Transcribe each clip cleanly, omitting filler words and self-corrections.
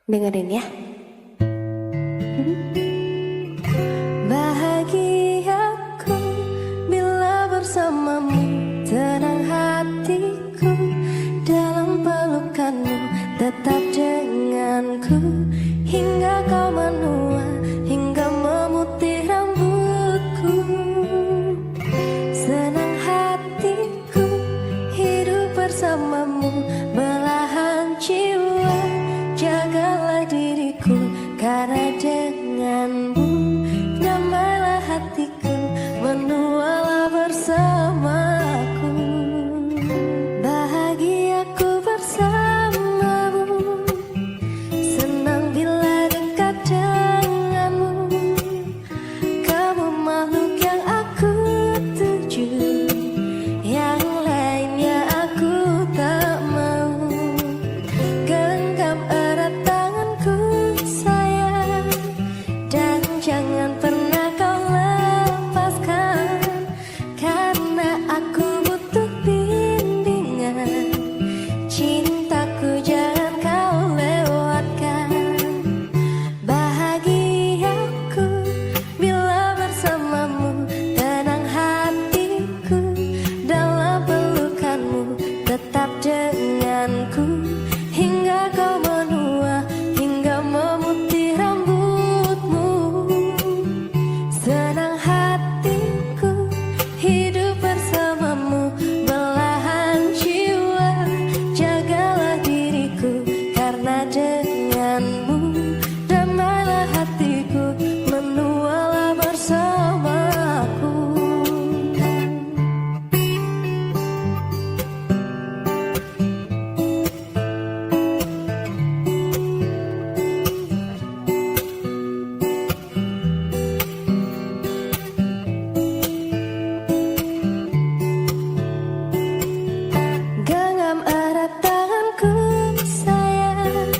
Dengerin ya. Bahagiaku bila bersamamu, tenang hatiku dalam pelukanmu, tetap denganku hingga kau menua, hingga memutih rambutku. Senang hatiku hidup bersamamu, belahan jiwa, jagalah diriku, karena denganmu damailah hatiku, menualah bersamaku. Bahagiaku bersamamu, senang bila dekat denganmu. Kamu makhluk yang aku tuju, yang lainnya aku tak mau. Genggam erat tanganku sayang, dan jangan pernah kau lepaskan, karena aku butuh bimbingan. Cintaku jangan kau lewatkan. Bahagiaku bila bersamamu, tenang hatiku dalam pelukanmu, tetap denganku hingga kau menua, hingga memutih rambutmu. Senang hatiku hidup bersamamu, belahan jiwa, jagalah diriku, karena denganmu damailah hatiku, menualah bersamaku. Genggam erat tanganku sayang,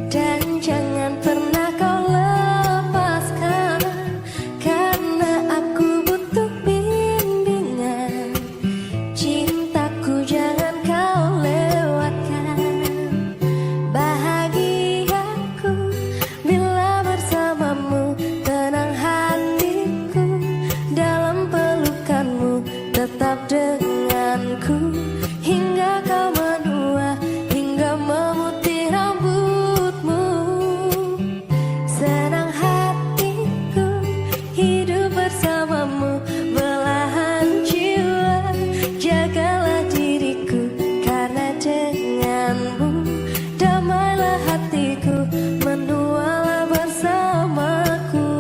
dan jangan pernah kau lepaskan, karena aku butuh bimbingan. Cintaku jangan kau lewatkan. Bahagiaku bila bersamamu, tenang hatiku dalam pelukanmu, tetap denganku hingga kau menua, hingga memutih rambutmu. Senang hatiku hidup bersamamu, belahan jiwa, jagalah diriku, karena denganmu damailah hatiku, menualah bersamaku.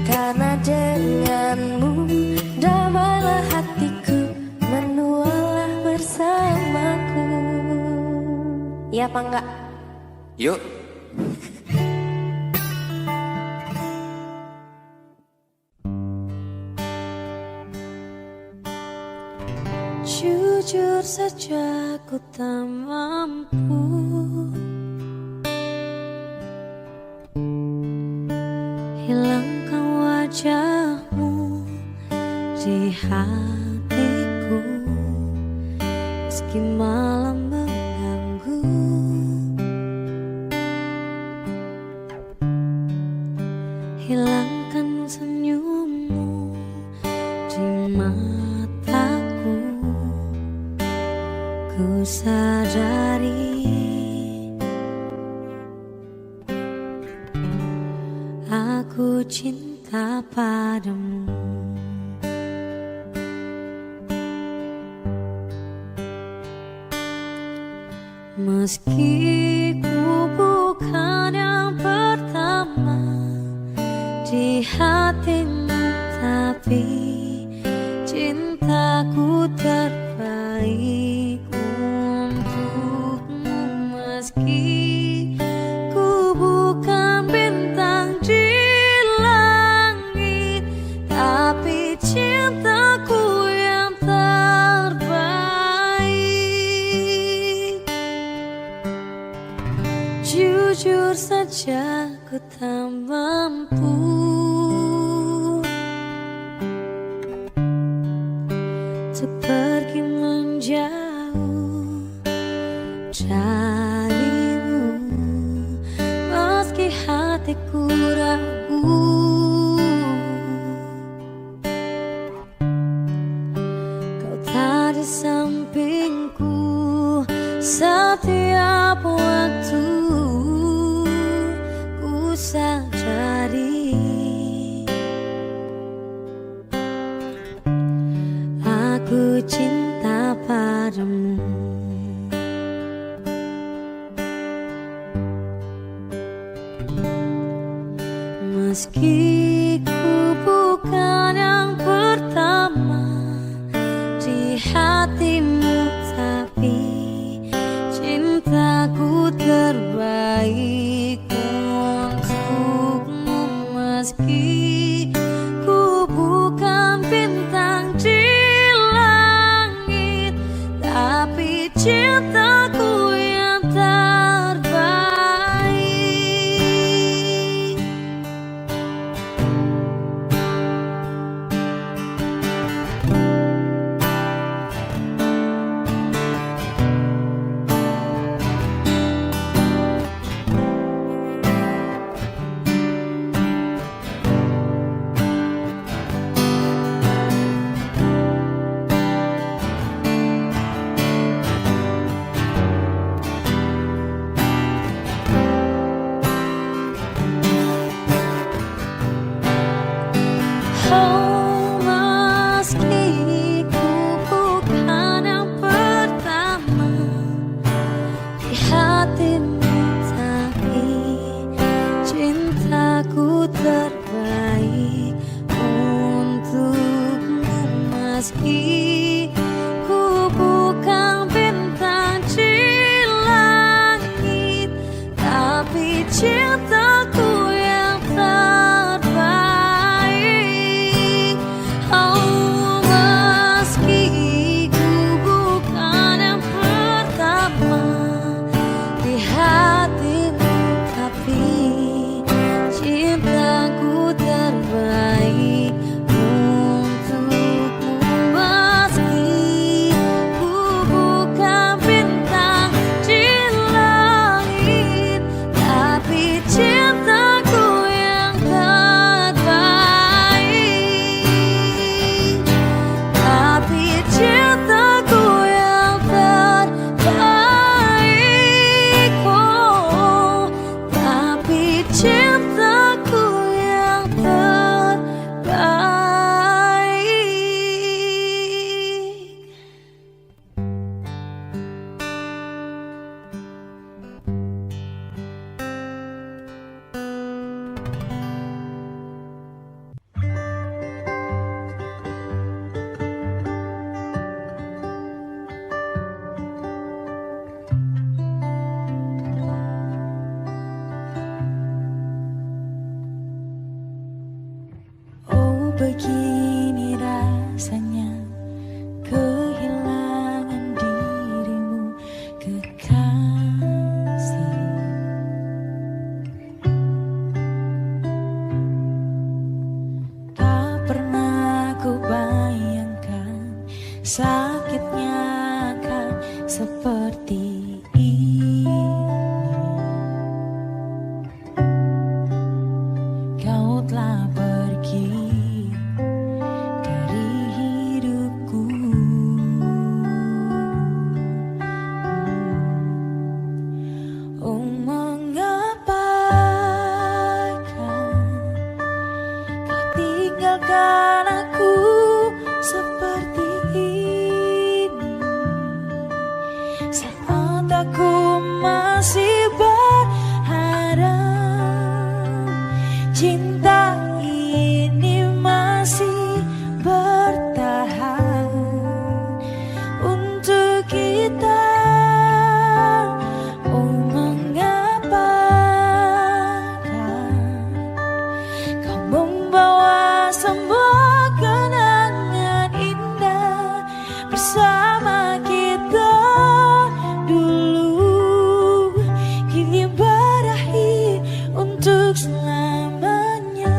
Karena denganmu damailah hatiku, menualah bersamaku. Ya apa enggak? Yuk. Jujur saja ku tak mampu hilangkan wajahmu di hatiku, meski malam mengganggu. Hilangkan senyummu di mataku, ku sadari aku cinta padamu. Meski ku bukan yang pertama di hatimu, tapi cintaku terbaik untukmu. Meski ku bukan bintang di langit, tapi cintaku yang terbaik. Jujur saja ku tak mampu untuk pergi menjauh darimu. hatiku ragu. Kau tak di sampingku setiap waktu ku sadari aku cinta padamu. Meski ku bukan yang pertama di hatimu, tapi cintaku terbaik untukmu. Meski ku bukan bintang di langit, tapi cintaku yang terbaik. Oh, meski ku bukan yang pertama di hatimu, tapi cintaku terbaik untukmu. Meski ku bukan bintang di langit, tapi cintaku yang terbaik. Oh, meski ku bukan yang pertama di hatimu, tapi cintaku terbaik untukmu. Meski ku bukan bintang di langit, tapi cintaku yang terbaik. Tapi cintaku yang terbaik. Oh, tapi cintaku yang terbaik. Oh, begini rasanya kehilangan dirimu, kekasih. Tak pernah ku bayangkan sakitnya akan seperti ini. Kau telah pergi dari hidupku. Oh, mengapakah kau tinggalkan aku seperti ini, saat aku masih berharap cinta ini masih bertahan untuk kita. Oh, mengapakah kau membawa semua kenangan indah bersama kita dulu, kini berakhir untuk selamanya.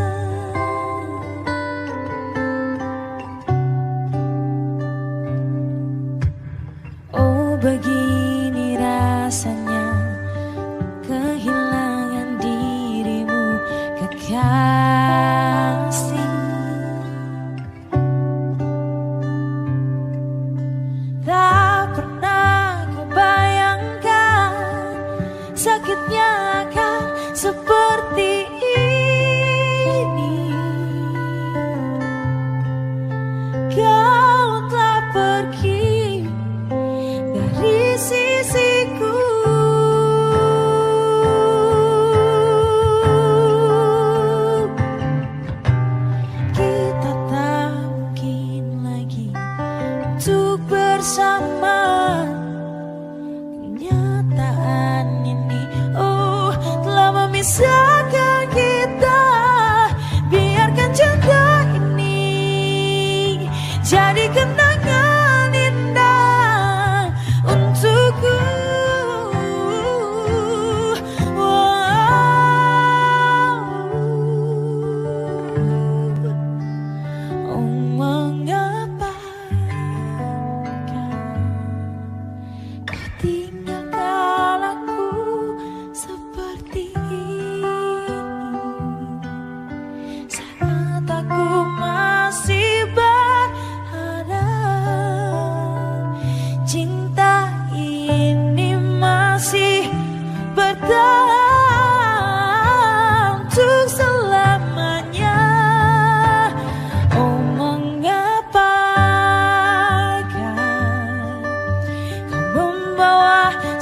Oh, begini rasanya kehilangan dirimu, sakitnya akan seperti ini. Kau telah pergi dari sisiku. Kita tak mungkin lagi untuk bersama. Kenyataan ini telah memisahkan kita. Biarkan cinta ini jadi kenangan indah untukku. Mengapa kau tinggalkan aku seperti ini, saat aku masih berharap cinta ini masih bertahan untuk selamanya.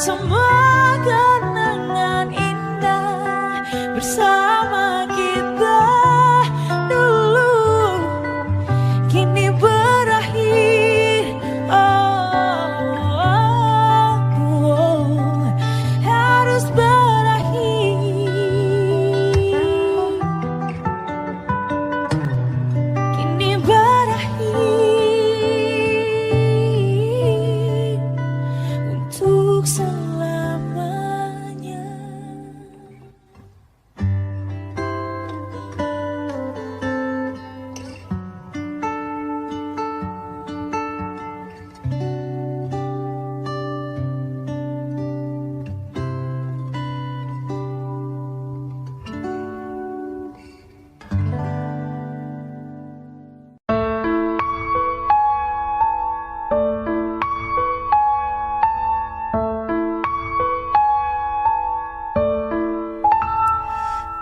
Semua kenangan indah bersama kita dulu kini berakhir. Harus berakhir. Kini berakhir untuk selamanya.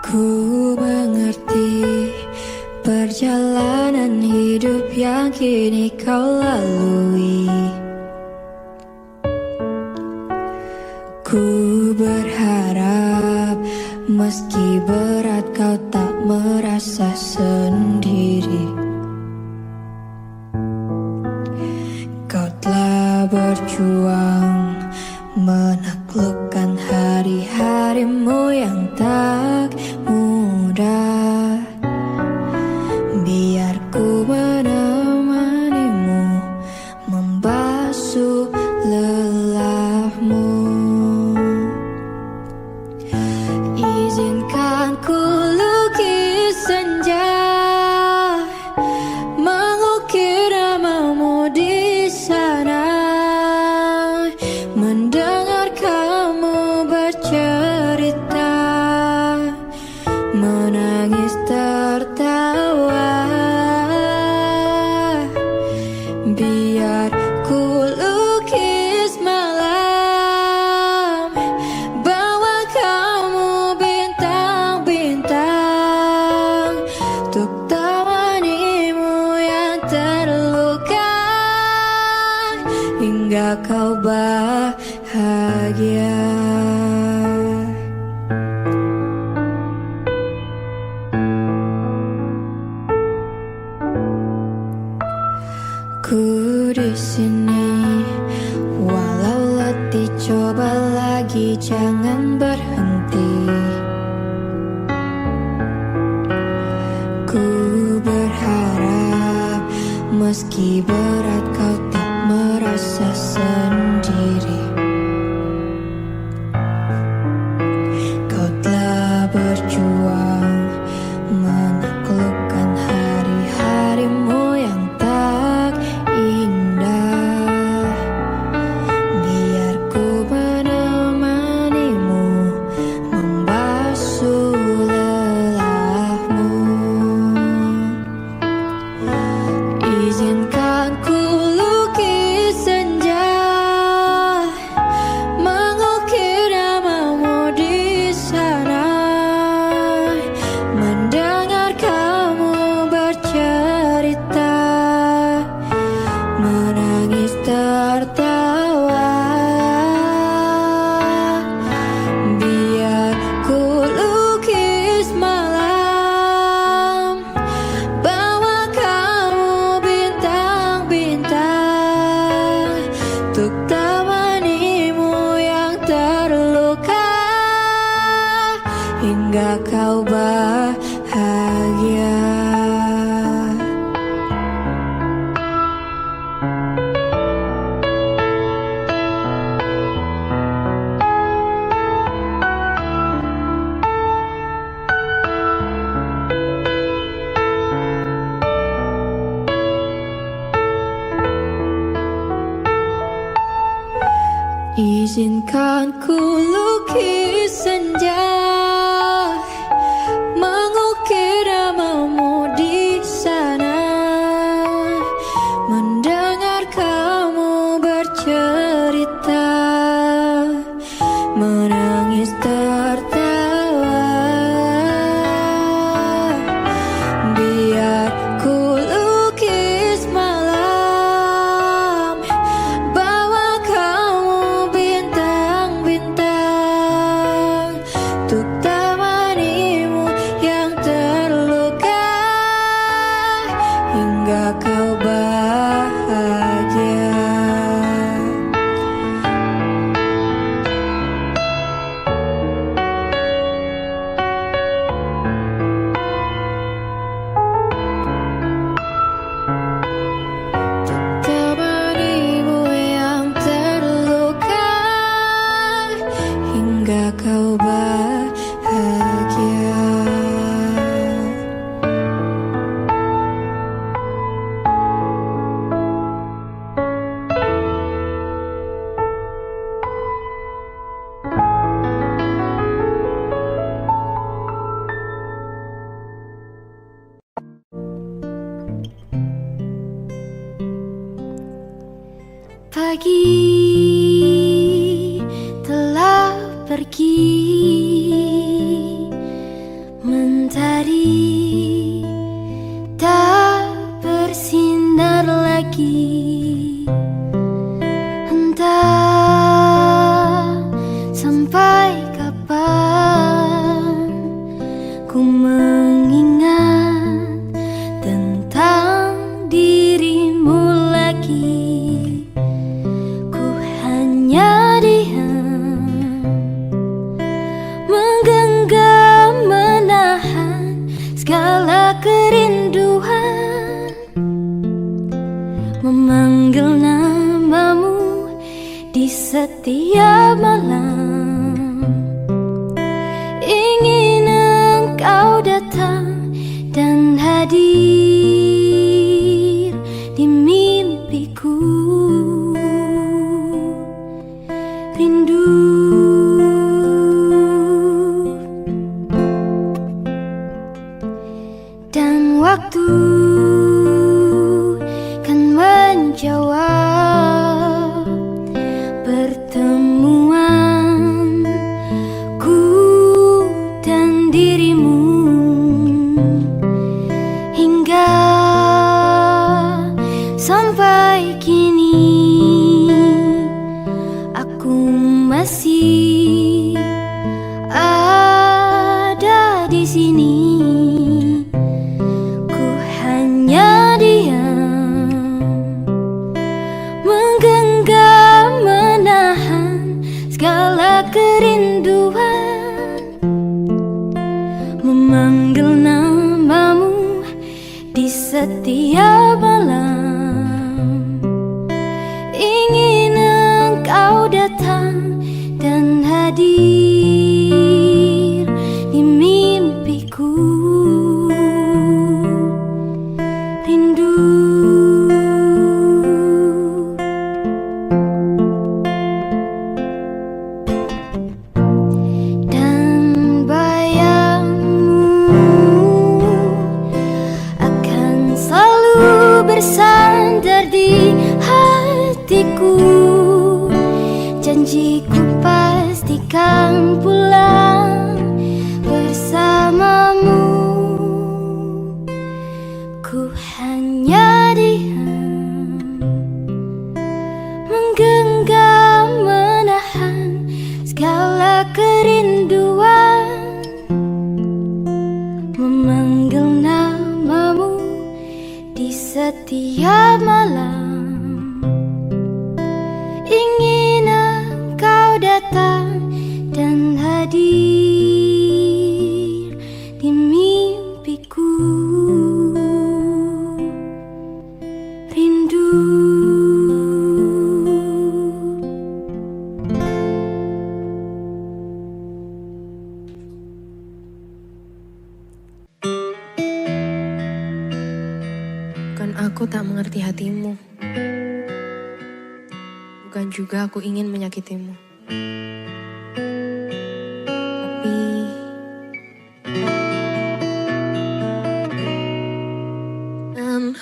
Ku mengerti perjalanan hidup yang kini kau lalui. Ku berharap meski berat kau tak merasa sendiri. Kau telah berjuang menaklukkan hari-harimu yang tak mudah. Biar ku menemanimu, membasuh lelahmu. Izinkan ku lukis senja, mengukir namamu di sana, mendengar kamu bercerita, menangis tertawa. Biar ku lukis malam, bawa kamu bintang-bintang, untuk temanimu yang terluka hingga kau bahagia. Ku di sini, walau letih coba lagi, jangan berhenti. Ku berharap meski berat kau tak merasa sendiri. Kau telah berjuang menaklukkan hari-harimu yang tak indah. Biar ku menemanimu, membasuh lelahmu. Izinkan hingga kau bahagia. Izinkan ku lukis senja, mengukir namamu di sana, mendengar kamu bercerita, menangis tertawa. Biar ku lukis malam, bawa kamu bintang-bintang, untuk temanimu yang terluka, hingga kau bahagia. Temanimu yang terluka, hingga kau bahagia. Pagi telah pergi, mentari tak bersinar lagi. Entah sampai kapan ku mengingat tentang dirimu lagi. Hanya diam, menggenggam, menahan segala kerinduan, memanggil namamu di setiap malam. Ingin engkau datang dan hadir di mimpiku. Rindu dan waktu kan menjawab pertemuan ku dan dirimu, hingga sampai kini aku masih ada di sini. Ku hanya diam, menggenggam, menahan segala kerinduan, memanggil namamu di setiap malam. Ingin engkau datang dan hadir di mimpiku. Rindu dan bayangmu akan selalu bersandar di hatiku. Janjiku pastikan pulang bersamamu. Ku hanya diam, menggenggam, menahan segala kerinduan, memanggil namamu di setiap malam. Ingin engkau datang dan hadir Bukan aku tak mengerti hatimu. Bukan juga aku ingin menyakitimu. Tapi dan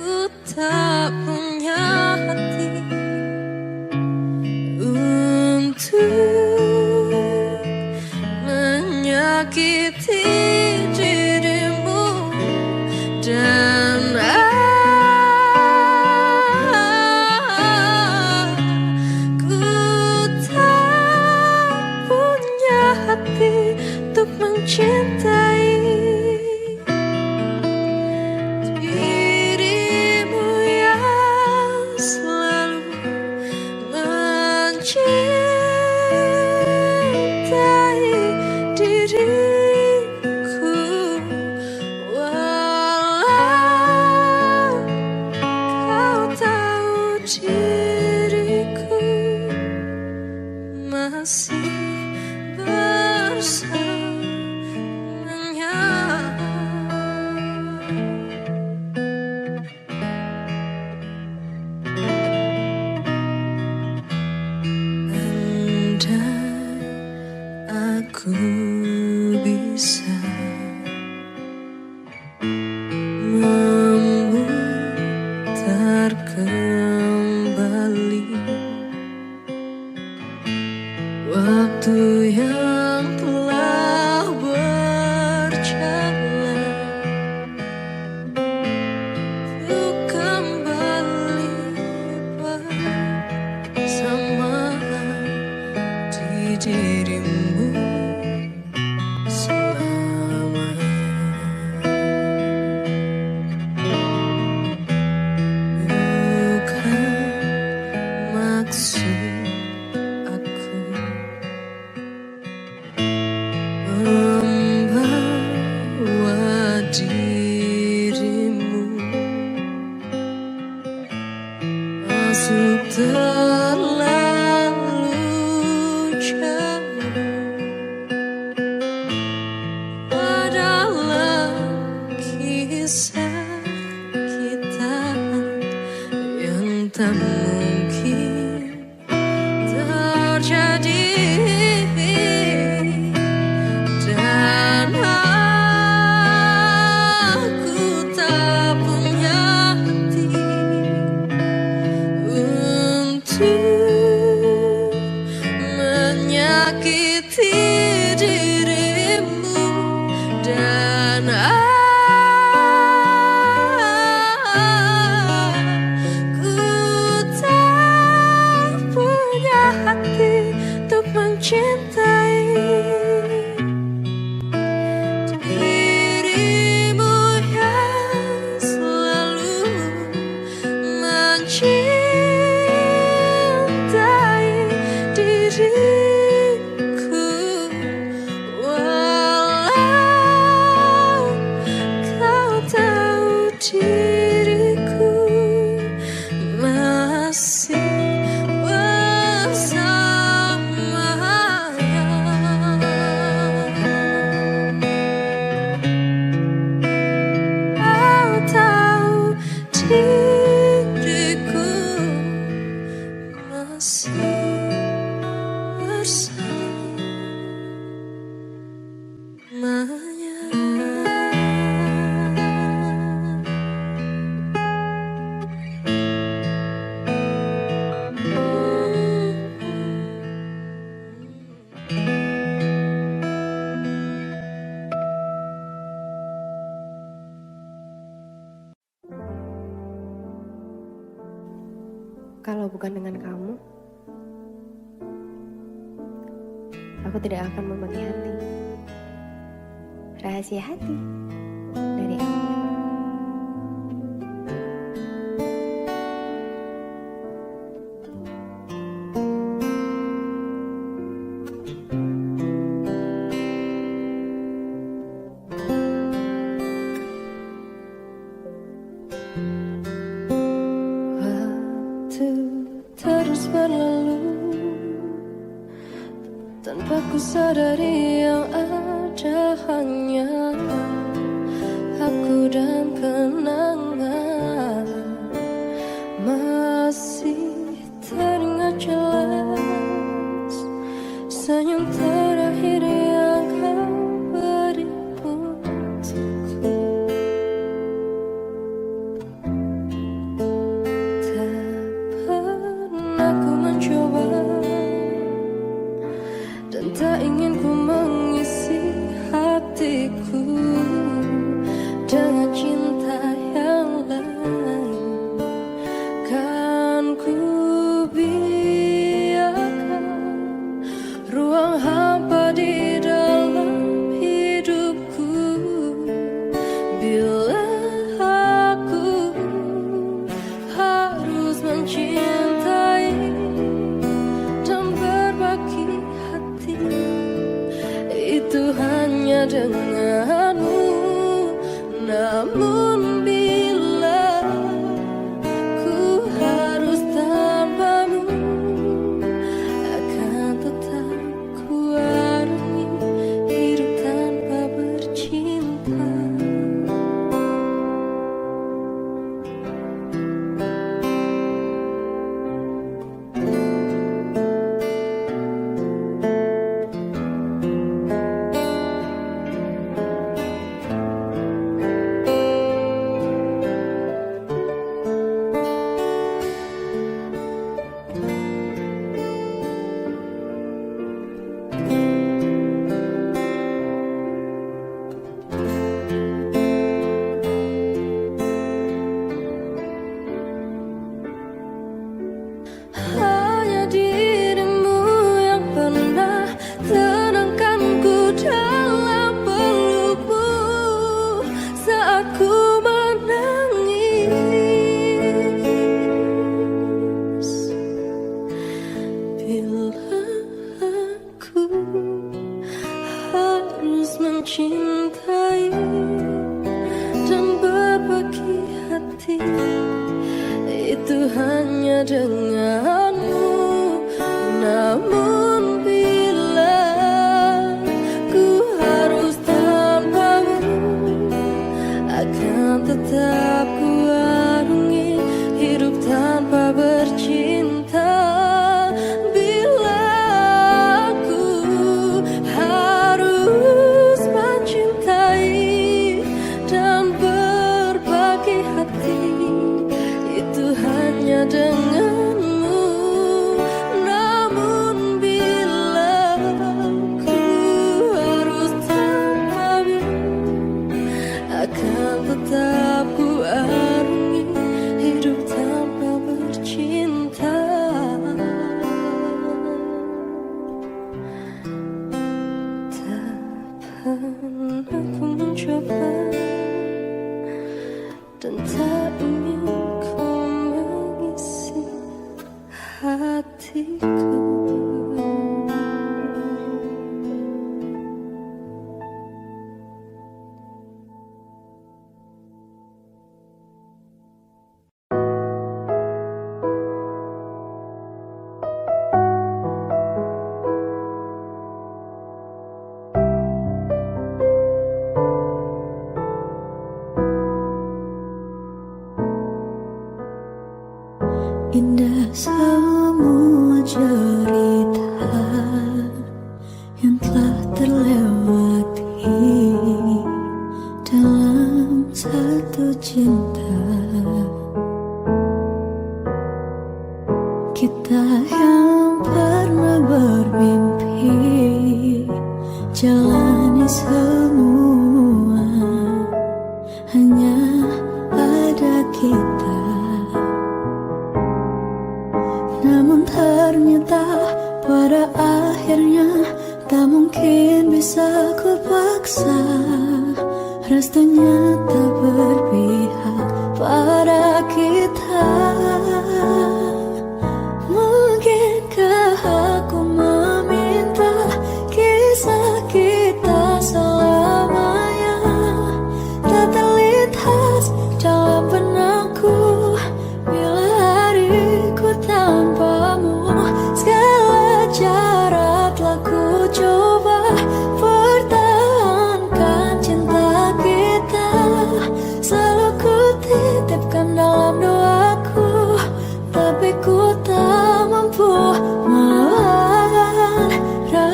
aku tak punya hati untuk menyakiti dirimu, dan aku tak punya hati untuk mencintai dirimu yang selalu mencintai diriku, walau kau tahu diriku masih bersamanya. Andai aku bisa memutar kembali waktu yang telah berjalan, untuk kembali bersama di dirimu selamanya. Bukan maksud aku membawa dirimu masuk terlalu jauh dalam kisah kita yang tak mungkin terjadi. Dan aku tak punya hati untuk menyakiti dirimu, dan aku tak punya hati untuk mencintai dirimu yang selalu mencintai diriku, walau kau tahu diriku masih bersamanya. Kau tahu diriku masih bersamanya. kalau bukan dengan kamu, aku tidak akan membagi hati. Rahasia hati dari aku. Terus berlalu tanpa ku sadari yang ada hanya aku dan kenangan masih teringat jelas senyum terakhir yang kau beri untukku. Tak pernah ku mencoba dan tak ingin ku mengisi hatiku dengan cinta yang lain. Kan ku biarkan ruang hampa di dalam hidupku bila aku harus mencintai dan berbagi hati. Itu hanya denganmu. Namun bila ku harus tanpamu, akan tetap ku arungi hidup tanpa bercinta. Hanya dirimu yang pernah tenangkanku dalam pelukmu saat ku menangis. Bila aku harus mencintai dan berbagi hati, itu hanya denganmu. Namun bila ku harus tanpamu, akan tetap ku arungi hidup tanpa bercinta. Bila aku harus mencintai dan berbagi hati, itu hanya denganmu. Namun bila ku harus tanpamu, akan tetap ku arungi hidup tanpa bercinta. Tak pernah ku mencoba dan tak ingin ku mengisi hatiku. Indah semua cerita yang telah terlewati dalam satu cinta. Kita yang pernah bermimpi jalani semua, hanya ada kita. Namun ternyata pada akhirnya tak mungkin bisa ku paksa. Restunya tak berpihak pada kita. Mungkinkah aku meminta kisah kita selamanya tak terlintas dalam benakku bila hariku tanpamu. Segala cara telah ku coba pertahankan cinta kita.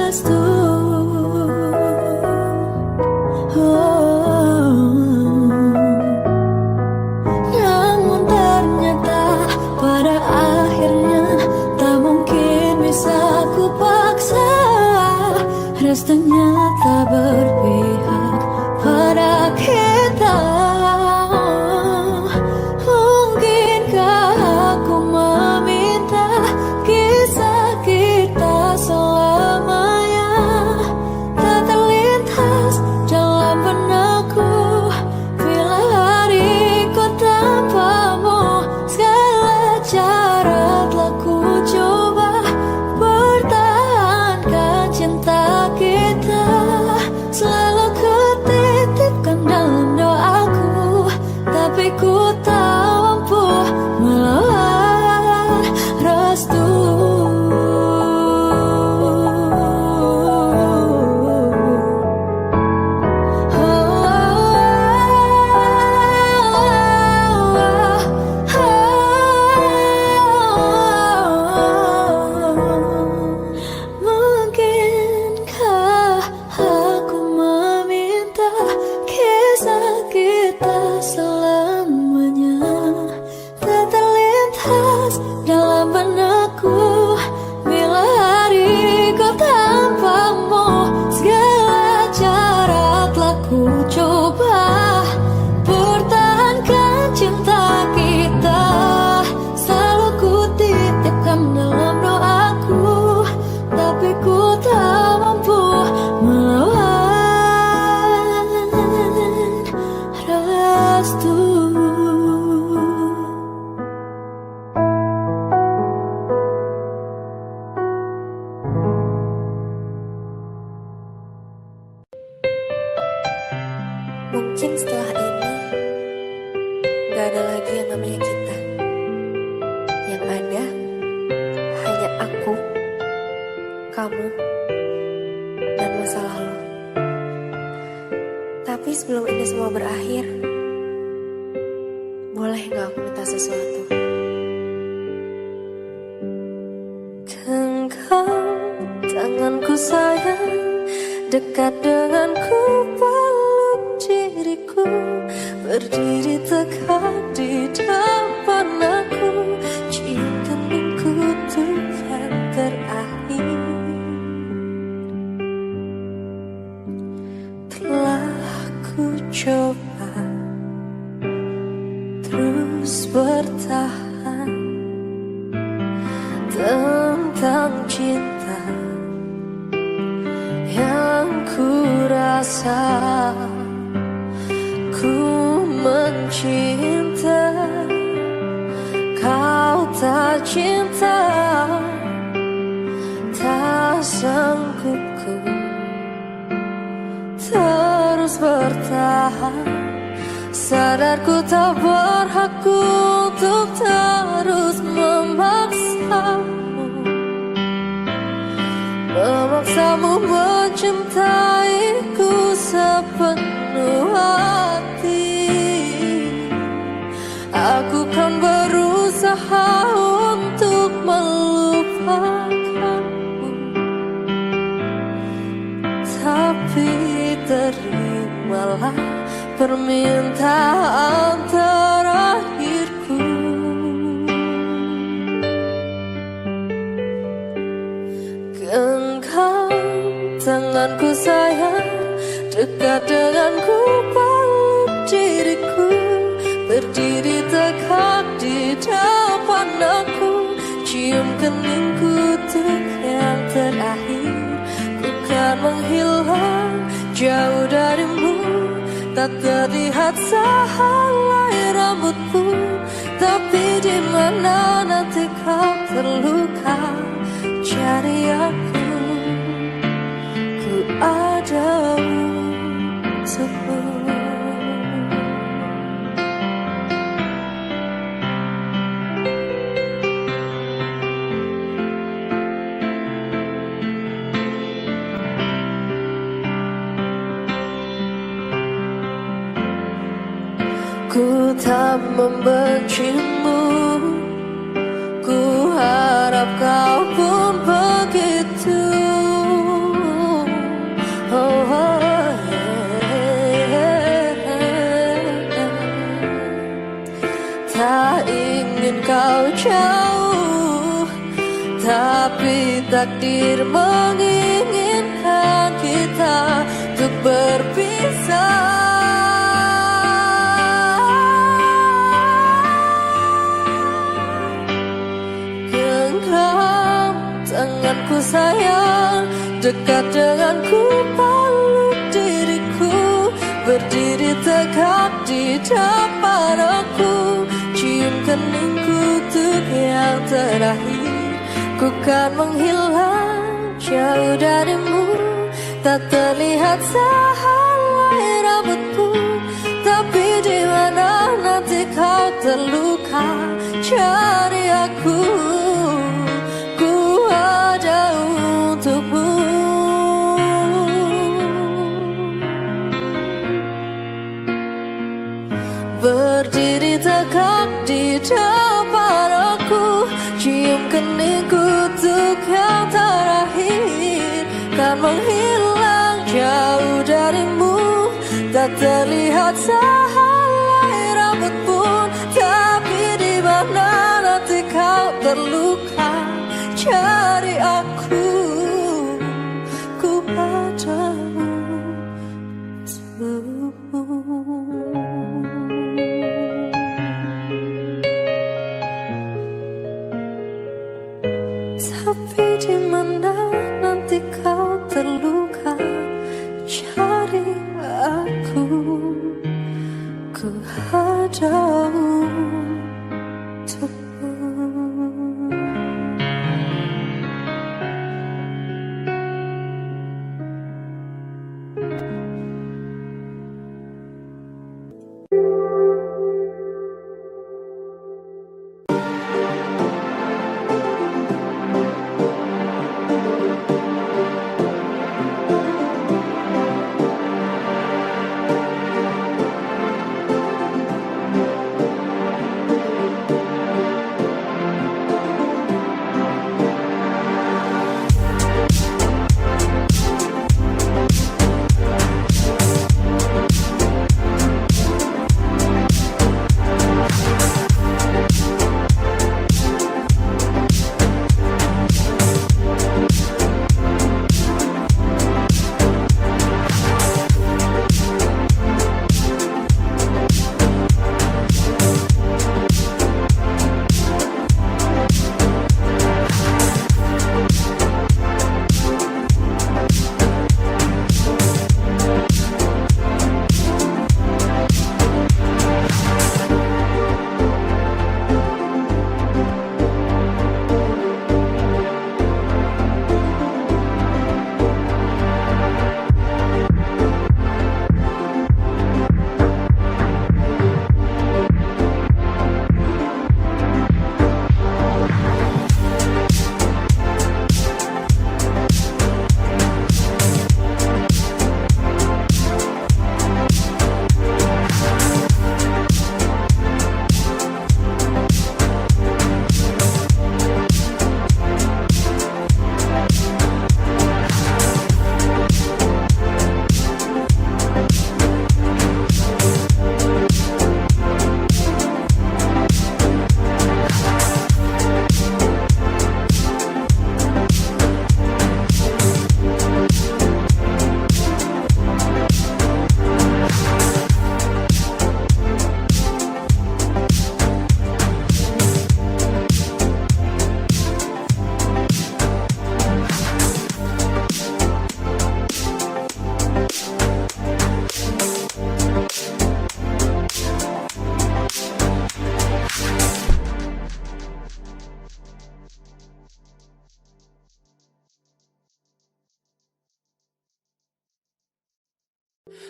restu. Namun ternyata pada akhirnya tak mungkin bisa ku paksa. Restunya tak berpihak pada kita. Mungkinkah aku meminta kisah kita selamanya tak terlintas dalam benakku bila hariku tanpamu. Segala cara telah ku coba pertahankan cinta kita. Selalu ku titipkan dalam doaku, tapi ku tak mampu melawan restu. Mungkinkah aku meminta kisah kita selamanya tak terlintas dalam benakku bila hariku tanpamu. Segala cara telah ku coba pertahankan cinta kita. Selalu ku titipkan dalam doaku, tapi ku tak mampu melawan restu. Mungkin setelah ini gak ada lagi yang namanya kita. Yang ada hanya aku, kamu, dan masa lalu. Tapi sebelum ini semua berakhir, boleh gak aku minta sesuatu? Genggam tanganku sayang, dekat denganku, peluk diriku, berdiri tegak di depan aku, cium keningku tuh yang terakhir. Telah ku coba terus bertahan tentang cinta yang ku rasa. Ku mencinta, kau tak cinta, tak sanggup ku terus bertahan. Sadar ku tak berhak untuk terus memaksamu, memaksamu mencintaiku sepenuh hati. Aku kan berusaha untuk melupakanmu, tapi terimalah permintaan terakhirku. Genggam tanganku sayang, dekat denganku, peluk diriku, berdiri tegak di depan aku, cium keningku tuh yang terakhir. Ku kan menghilang jauh darimu, tak terlihat sehelai rambutku, tapi di mana nanti kau terluka, cari aku, ku ada untukmu. Ku tak membencimu, ku harap kau pun begitu. ingin kau jauh, tapi takdir menginginkan kita untuk berpisah. Genggam tanganku sayang, dekat denganku, peluk diriku, berdiri tegak di depan aku, cium keningku untuk yang terakhir. Ku kan menghilang jauh darimu, tak terlihat sehelai rambutku, tapi di mana nanti kau terluka, cari aku, ku ada untukmu. Berdiri tegak di depan aku, cium keningku untuk yang terakhir. Kan menghilang jauh darimu, tak terlihat sehelai rambut pun, tapi di mana nanti kau terluka, cari aku, ku ada untukmu. Tapi di mana nanti kau terluka, cari aku, ku ada untukmu.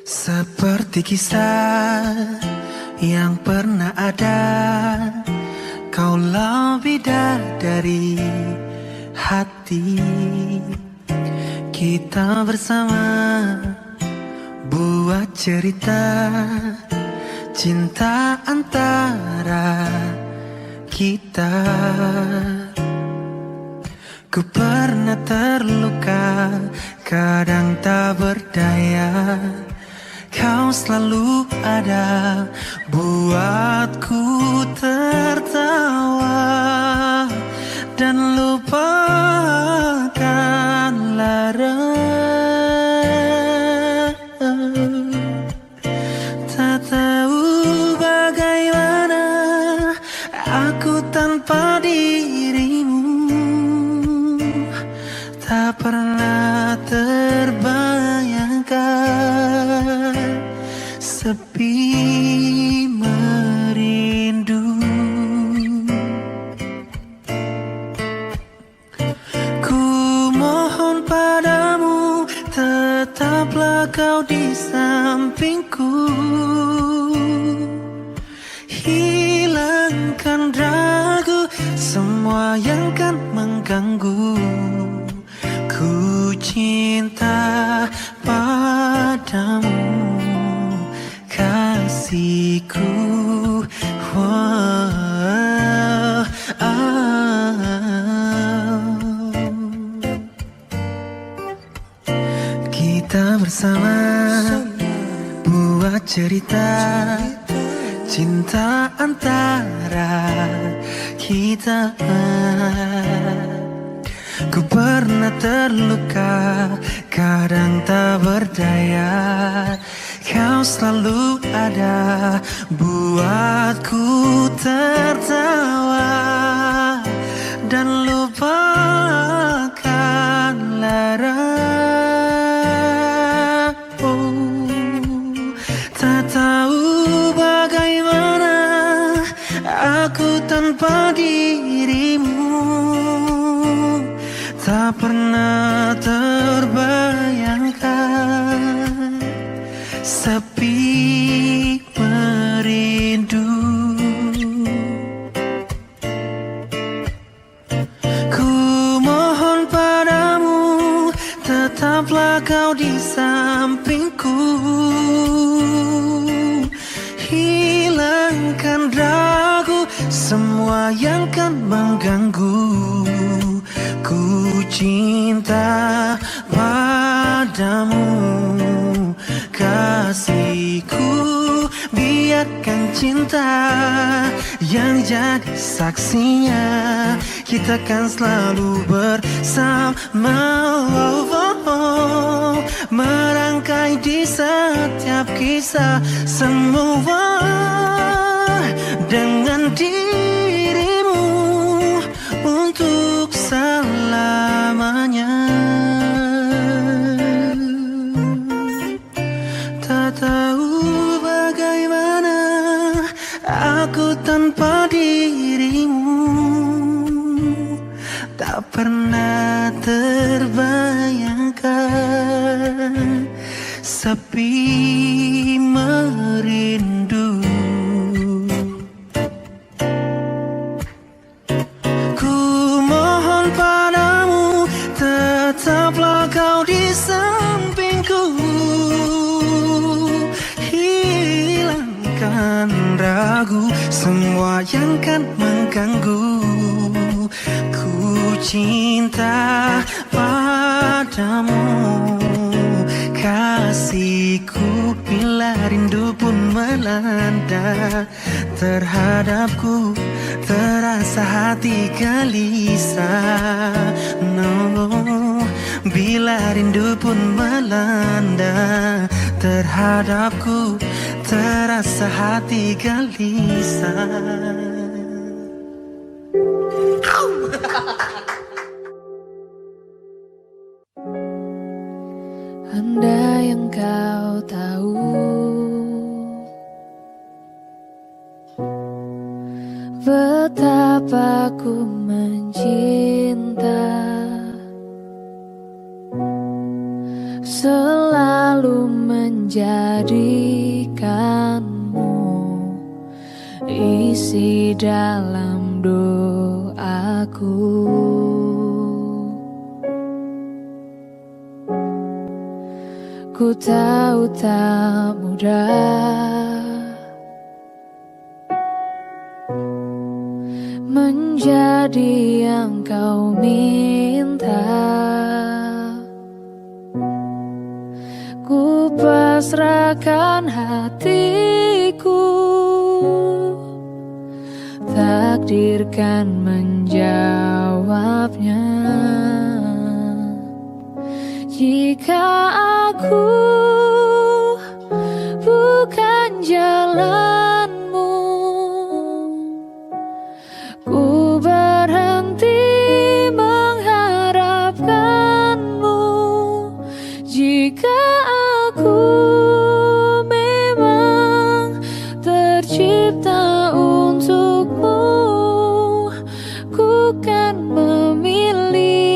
Seperti kisah yang pernah ada, kaulah bidadari hati. Kita bersama buat cerita cinta antara kita. Ku pernah terluka, kadang tak berdaya. Kau selalu ada buatku tertawa. tetaplah kau di sampingku. Hilangkan ragu semua yang kan mengganggu. Ku cinta padamu, kasihku. Kita bersama buat cerita cinta antara kita. Ku pernah terluka, kadang tak berdaya. Kau selalu ada, buatku tertawa dan lupakan lara. Tak tahu bagaimana aku tanpa dirimu. Tak pernah terbayangkan sepi merindu. Ku mohon padamu, tetaplah kau di sampingku. Hilangkan ragu semua yang kan mengganggu. Ku cinta padamu, kasihku. Biarkan cinta yang jadi saksinya. Kita kan selalu bersama, merangkai di setiap kisah semua dengan dirimu untuk selamanya. Tak tahu bagaimana aku tanpa dirimu. Tak pernah terbayangkan sepi merindu. Ku mohon padamu, tetaplah kau di sampingku. Hilangkan ragu semua yang kan mengganggu. Ku cinta padamu, kasihku. Bila rindu pun melanda terhadapku, terasa hati gelisah. No, bila rindu pun melanda terhadapku, terasa hati gelisah. Andai yang kau tahu betapa ku mencinta, selalu menjadikanmu isi dalam doaku. Ku tahu tak mudah menjadi yang kau minta. Ku pasrahkan hatiku, takdirkan menjawabnya. Jika aku bukan jalanmu, ku berhenti mengharapkanmu. Jika aku memang tercipta untukmu, ku kan memilikimu.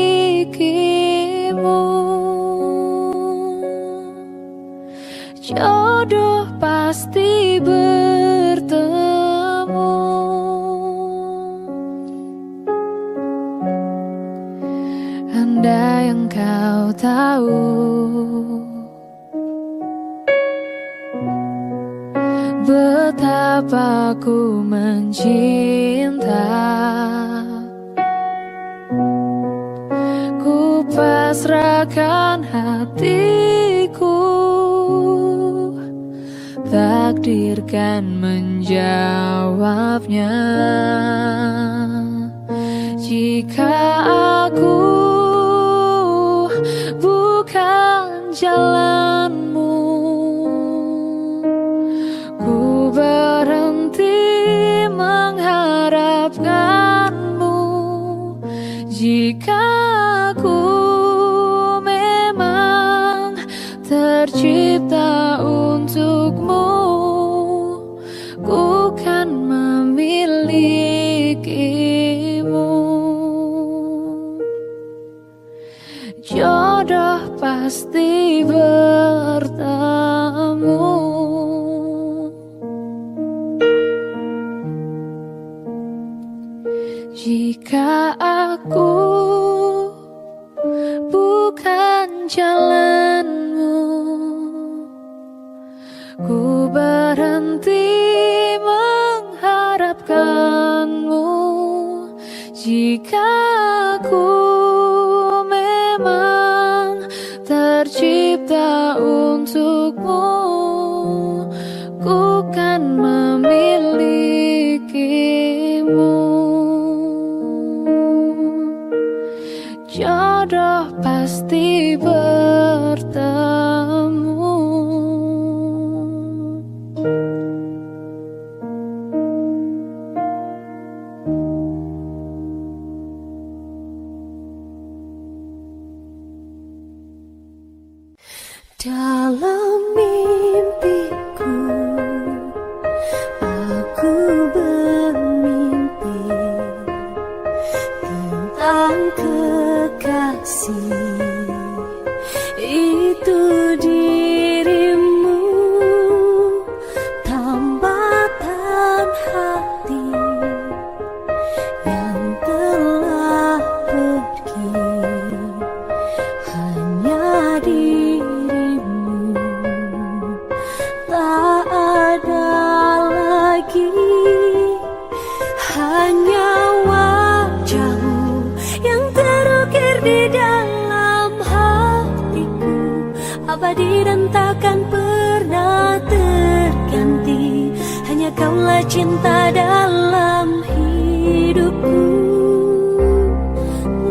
jodoh pasti bertemu. Andai yang kau tahu betapa ku mencinta, ku pasrahkan hatiku, takdirkan menjawabnya. Jika aku bukan jalanmu, ku berhenti mengharapkanmu. Jika aku memang tercipta untukmu, ku kan memilikimu. Jodoh pasti bertemu. Jika aku bukan jalanmu, ku berhenti mengharapkanmu. Jika aku memang tercipta untukmu, ku kan memilikimu. Jodoh pasti bertemu. Dalam mimpiku, aku bermimpi tentang kekasih, itu dirimu, tambatan hati yang telah pergi, hanya dirimu, tak ada lagi, hanya wajahmu yang terukir di dalam hatiku, abadi dan takkan pernah terganti. Hanya kaulah cinta dalam hidupku.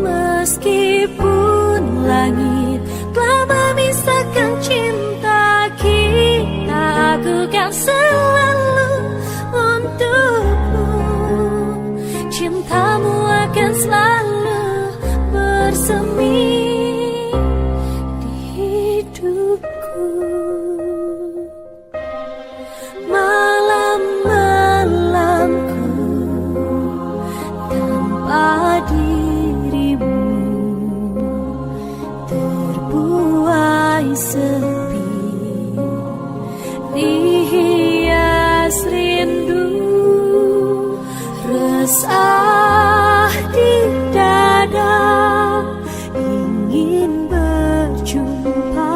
Meskipun langit telah memisahkan cinta kita, aku kan selalu untukmu. Cintamu akan selalu bersemi di hidupku. Malam-malamku tanpa dirimu terbuai sepi, dihias rindu, resah di dada, ingin berjumpa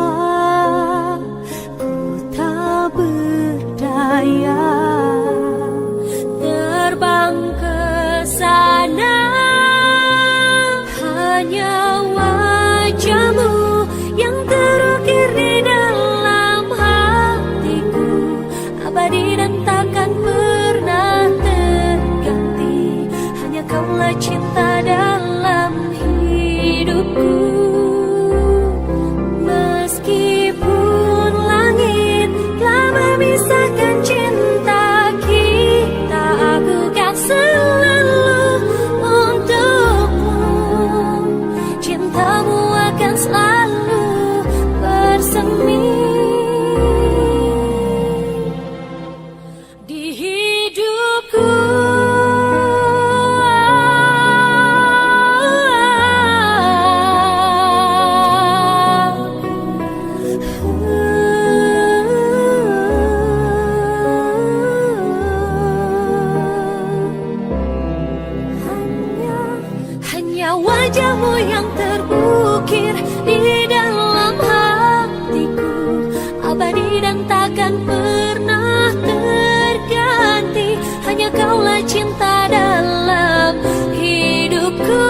takkan pernah terganti. Hanya kaulah cinta dalam hidupku.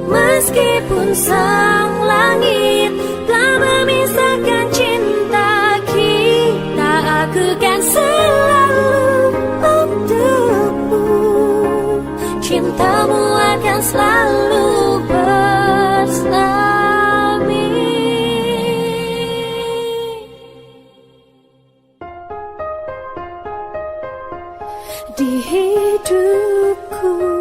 Meskipun sang langit telah memisahkan cinta kita, aku kan selalu untukmu. Cintamu akan selalu bersami di hidupku.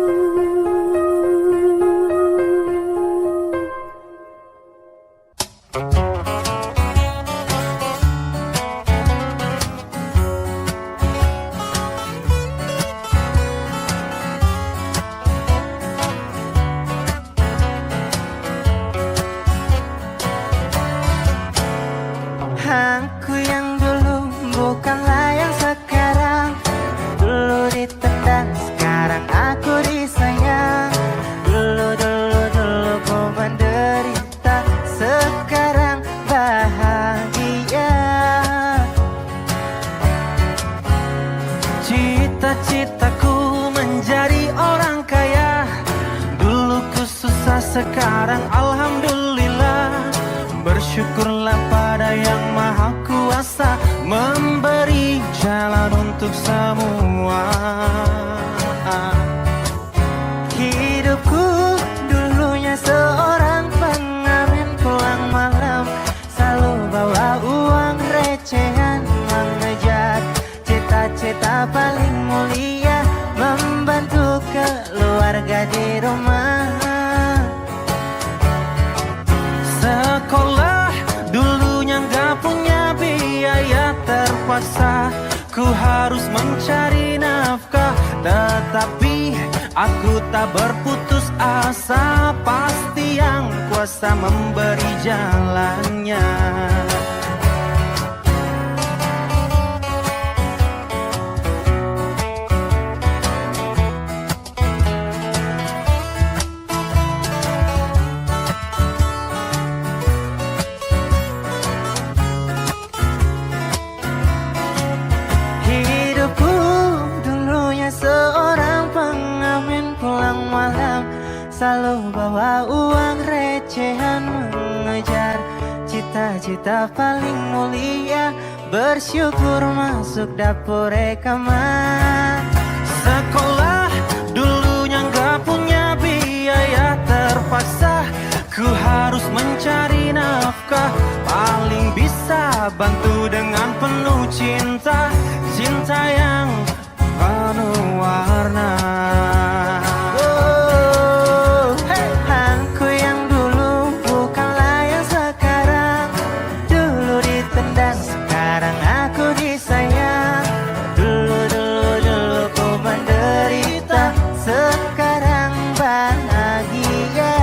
Aku yang dulu bukanlah yang sekarang. Dulu ditendang, sekarang aku disayang. Dulu ku menderita, sekarang bahagia. Cita-citaku menjadi orang kaya. Dulu ku susah, sekarang alhamdulillah. Bersyukurlah pada yang maha kuasa, memberi jalan untuk semua. Hidupku dulunya seorang pengamen pulang malam, selalu bawa uang recehan, mengejar cita-cita paling mulia, membantu keluarga di rumah. Sekolah dulunya gak punya biaya, terpaksa ku harus mencari nafkah. Tetapi aku tak berputus asa, pasti yang kuasa memberi jalannya. Seorang pengamen pulang malam, selalu bawa uang recehan, mengejar cita-cita paling mulia, bersyukur masuk dapur rekaman. Sekolah dulunya gak punya biaya, terpaksa ku harus mencari nafkah. Paling bisa bantu dengan penuh cinta, cinta yang penuh warna. Aku yang dulu bukanlah yang sekarang. Dulu ditendang, sekarang aku disayang. Dulu ku menderita, sekarang bahagia.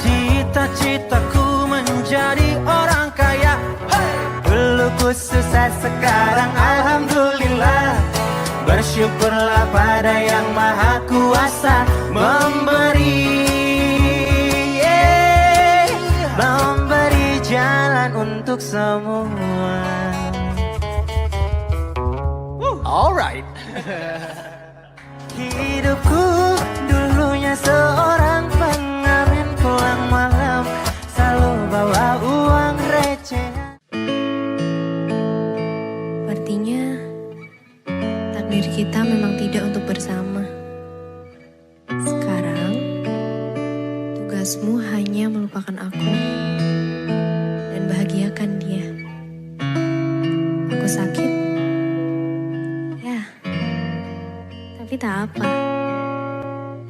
Cita-citaku menjadi orang kaya. Dulu ku susah, sekarang alhamdulillah. Bersyukurlah pada yang maha kuasa, memberi jalan untuk semua. Alright. Hidupku dulunya seorang pengamen pulang malam, selalu bawa uang recehan. Artinya takdir kita memang tidak untuk bersama. Sekarang tugasmu hanya melupakan aku dan bahagiakan dia. Aku sakit, ya, tapi tak apa.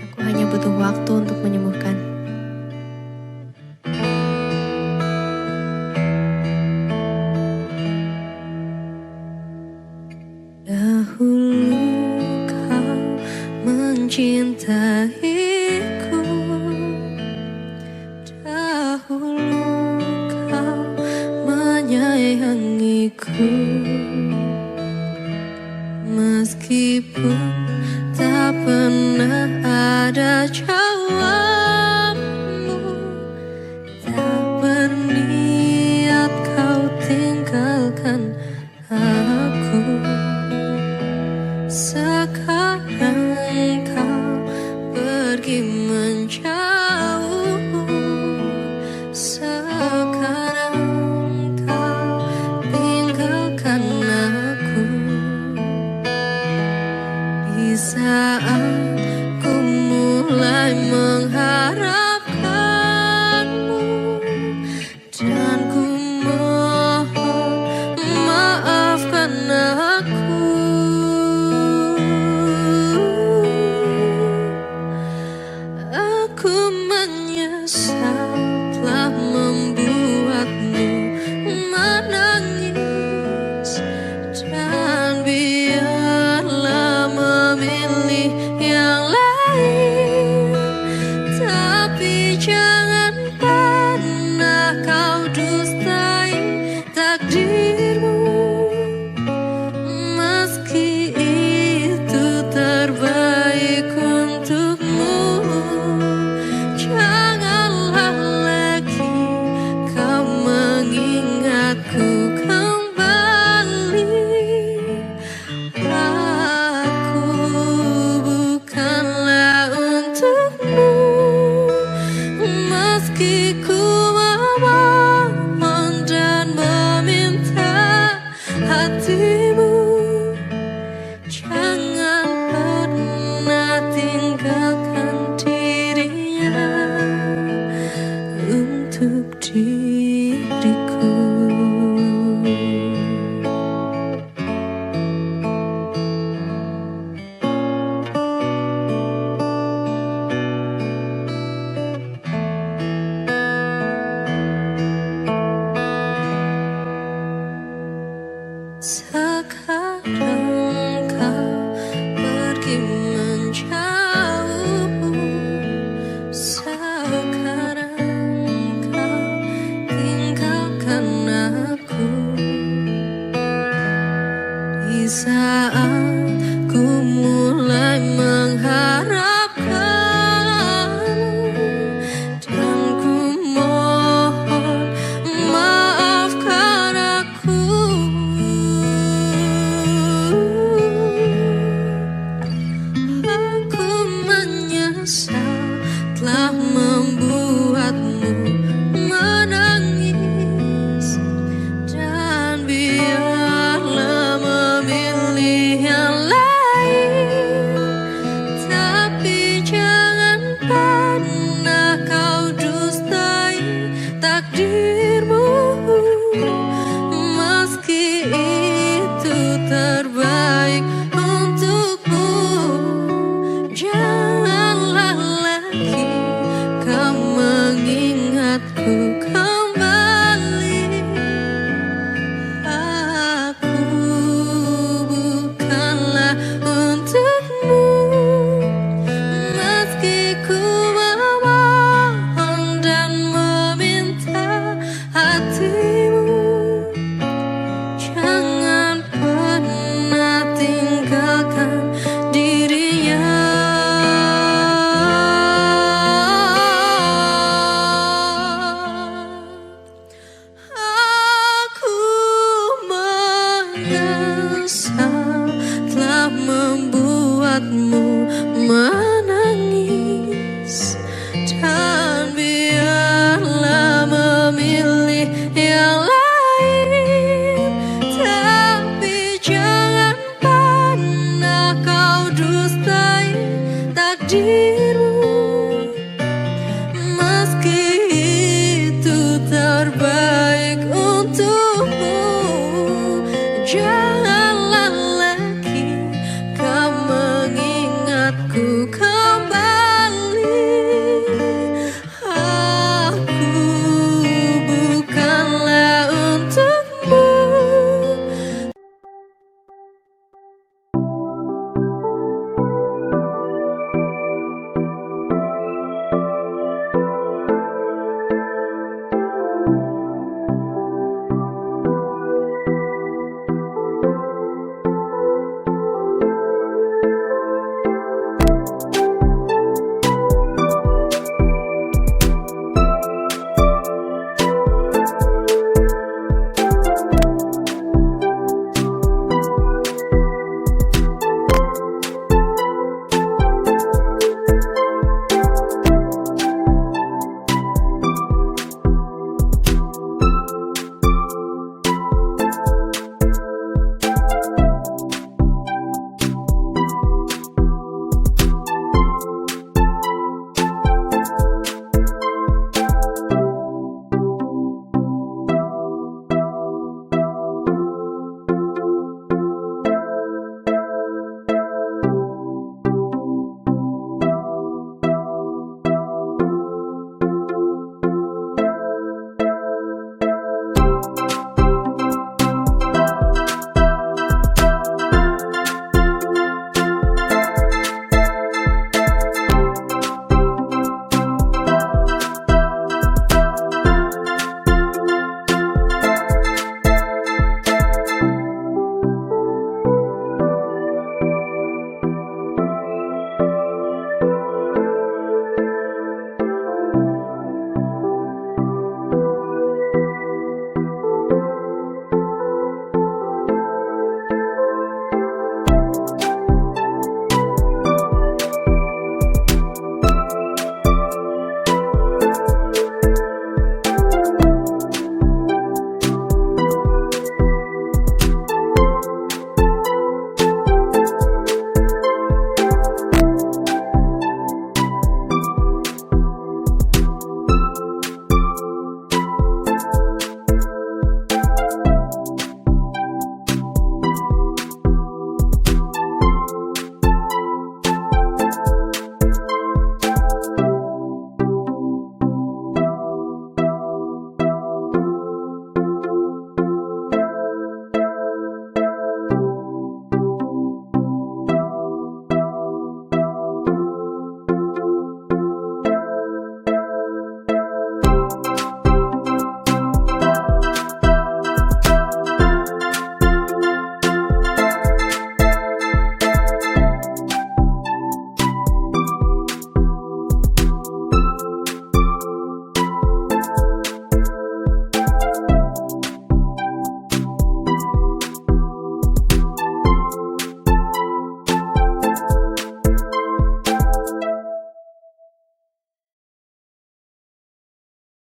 Aku hanya butuh waktu untuk menyembuhkan. Dahulu kau mencintaiku, dahulu kau menyayangiku, meskipun tak pernah ada jawabmu, tak pernah Meski ku memohon dan meminta hatimu, jangan pernah tinggalkan dirinya untuk diriku. Sekarang kau pergi menjauh, sekarang kau tinggalkan aku. Di saat ku mulai mengharapkanmu dan ku mohon maafkan aku. Aku menyesal telah membuatmu menangis, dan biarlah memilih yang lain. Tapi jangan pernah kau dustai takdirmu, meski itu terbaik untukmu. Janganlah lagi kau mengingatku kembali. Aku bukanlah untukmu, meski ku memohon dan meminta hatimu. Jangan pernah tinggalkan dirinya. Aku menyesal telah membuatmu menangis, dan biarlah memilih yang lain. Tapi jangan pernah kau dustai takdirmu, meski